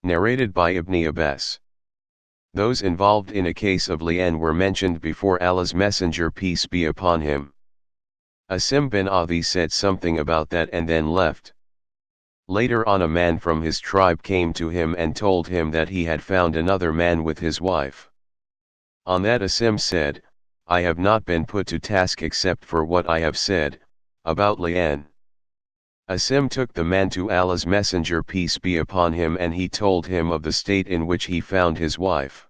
Narrated by Ibn Abbas. Those involved in a case of li'an were mentioned before Allah's Messenger peace be upon him. Asim bin Adi said something about that and then left. Later on a man from his tribe came to him and told him that he had found another man with his wife. On that Asim said, I have not been put to task except for what I have said, about li'an. Asim took the man to Allah's Messenger peace be upon him and he told him of the state in which he found his wife.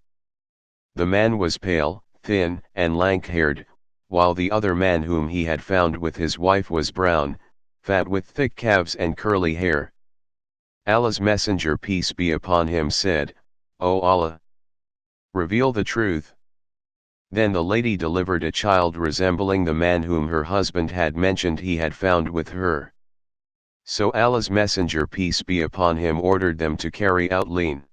The man was pale, thin, and lank-haired, while the other man whom he had found with his wife was brown, fat with thick calves and curly hair. Allah's Messenger peace be upon him said, O Allah! Reveal the truth. Then the lady delivered a child resembling the man whom her husband had mentioned he had found with her. So Allah's Messenger peace be upon him ordered them to carry out li'an.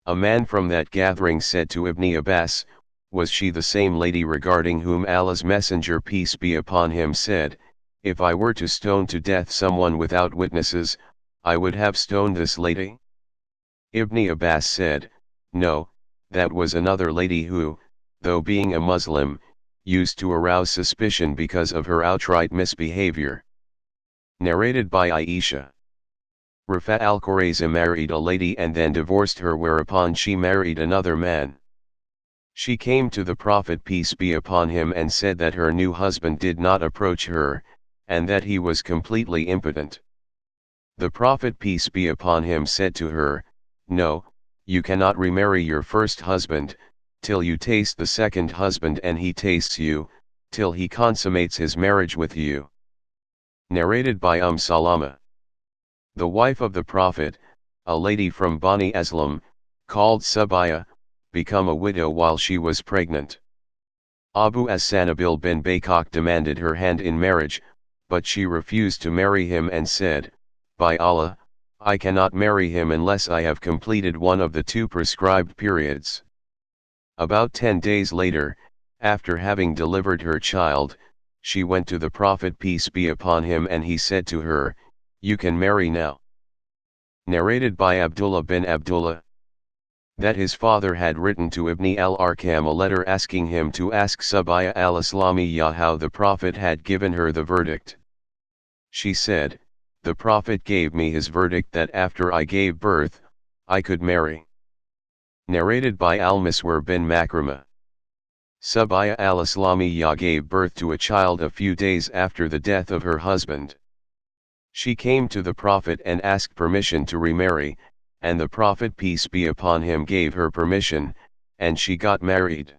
A man from that gathering said to Ibn Abbas, was she the same lady regarding whom Allah's Messenger peace be upon him said, if I were to stone to death someone without witnesses, I would have stoned this lady? Ibn Abbas said, no, that was another lady who, though being a Muslim, used to arouse suspicion because of her outright misbehavior. Narrated by Aisha. Rafa al-Qurayza married a lady and then divorced her, whereupon she married another man. She came to the Prophet peace be upon him and said that her new husband did not approach her, and that he was completely impotent. The Prophet peace be upon him said to her, no, you cannot remarry your first husband, till you taste the second husband and he tastes you, till he consummates his marriage with you. Narrated by Salama. The wife of the Prophet, a lady from Bani Aslam, called Sabaya, became a widow while she was pregnant. Abu as-Sanabil bin Bakak demanded her hand in marriage, but she refused to marry him and said, by Allah, I cannot marry him unless I have completed one of the 2 prescribed periods. About 10 days later, after having delivered her child, she went to the Prophet peace be upon him and he said to her, you can marry now. Narrated by Abdullah bin Abdullah. That his father had written to Ibn al-Arkam a letter asking him to ask Sabaya al-Islamiyya how the Prophet had given her the verdict. She said, the Prophet gave me his verdict that after I gave birth, I could marry. Narrated by al-Miswar bin Makrama. Sabaya al-Islamiyya gave birth to a child a few days after the death of her husband. She came to the Prophet and asked permission to remarry, and the Prophet peace be upon him gave her permission, and she got married.